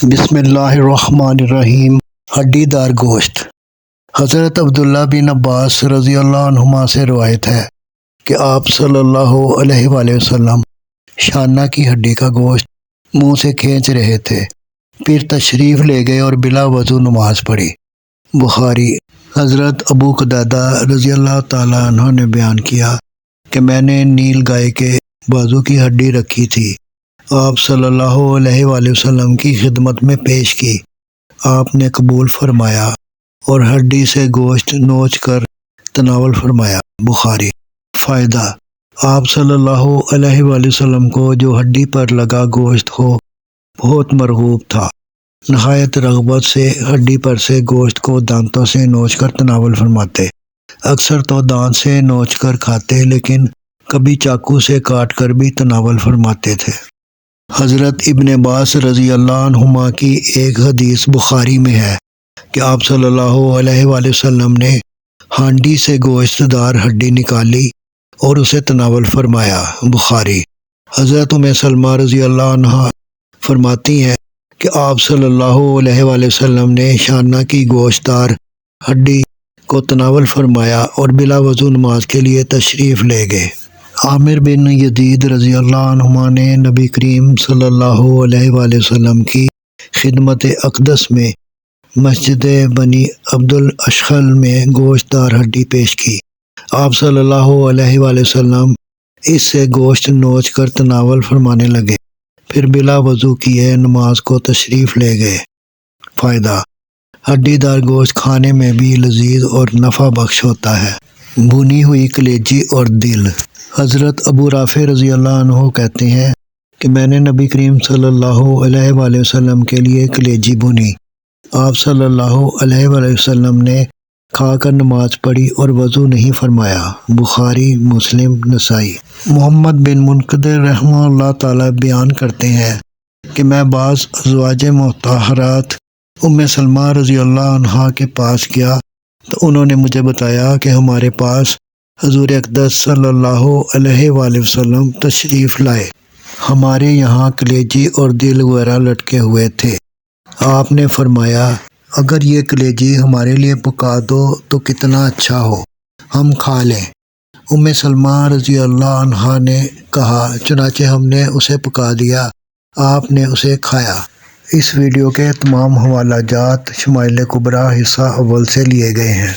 بسم اللہ الرحمن الرحیم۔ ہڈی دار گوشت۔ حضرت عبداللہ بن عباس رضی اللہ عنہما سے روایت ہے کہ آپ صلی اللہ علیہ وآلہ وسلم شانہ کی ہڈی کا گوشت منہ سے کھینچ رہے تھے، پھر تشریف لے گئے اور بلا وضو نماز پڑھی۔ بخاری۔ حضرت ابو قتادہ رضی اللہ تعالیٰ عنہ نے بیان کیا کہ میں نے نیل گائے کے بازو کی ہڈی رکھی تھی، آپ صلی اللہ علیہ وآلہ وسلم کی خدمت میں پیش کی، آپ نے قبول فرمایا اور ہڈی سے گوشت نوچ کر تناول فرمایا۔ بخاری۔ فائدہ: آپ صلی اللہ علیہ وآلہ وسلم کو جو ہڈی پر لگا گوشت ہو بہت مرغوب تھا، نہایت رغبت سے ہڈی پر سے گوشت کو دانتوں سے نوچ کر تناول فرماتے۔ اکثر تو دانت سے نوچ کر کھاتے، لیکن کبھی چاقو سے کاٹ کر بھی تناول فرماتے تھے۔ حضرت ابن عباس رضی اللہ عنہما کی ایک حدیث بخاری میں ہے کہ آپ صلی اللہ علیہ وآلہ وسلم نے ہانڈی سے گوشت دار ہڈی نکالی اور اسے تناول فرمایا۔ بخاری۔ حضرت ام سلمہ رضی اللہ عنہا فرماتی ہیں کہ آپ صلی اللہ علیہ وآلہ وسلم نے شانہ کی گوشت دار ہڈی کو تناول فرمایا اور بلا وضو نماز کے لیے تشریف لے گئے۔ عامر بن یزید رضی اللہ عنہما نے نبی کریم صلی اللہ علیہ وآلہ وسلم کی خدمت اقدس میں مسجد بنی عبد الاشخل میں گوشت دار ہڈی پیش کی۔ آپ صلی اللہ علیہ وآلہ وسلم اس سے گوشت نوچ کر تناول فرمانے لگے، پھر بلا وضو کیے نماز کو تشریف لے گئے۔ فائدہ: ہڈی دار گوشت کھانے میں بھی لذیذ اور نفع بخش ہوتا ہے۔ بھنی ہوئی کلیجی اور دل۔ حضرت ابو رافع رضی اللہ عنہ کہتے ہیں کہ میں نے نبی کریم صلی اللہ علیہ وآلہ وسلم کے لیے کلیجی بھنی، آپ صلی اللہ علیہ وآلہ وسلم نے کھا کر نماز پڑھی اور وضو نہیں فرمایا۔ بخاری، مسلم، نسائی۔ محمد بن منقدر رحمہ اللہ تعالی بیان کرتے ہیں کہ میں بعض ازواج مطہرات ام سلمہ رضی اللہ عنہا کے پاس گیا تو انہوں نے مجھے بتایا کہ ہمارے پاس حضور اقدس صلی اللہ علیہ وآلہ وسلم تشریف لائے، ہمارے یہاں کلیجی اور دل وغیرہ لٹکے ہوئے تھے۔ آپ نے فرمایا، اگر یہ کلیجی ہمارے لیے پکا دو تو کتنا اچھا ہو، ہم کھا لیں۔ ام سلمہ رضی اللہ عنہا نے کہا، چنانچہ ہم نے اسے پکا دیا، آپ نے اسے کھایا۔ اس ویڈیو کے تمام حوالہ جات شمائل کبریٰ حصہ اول سے لیے گئے ہیں۔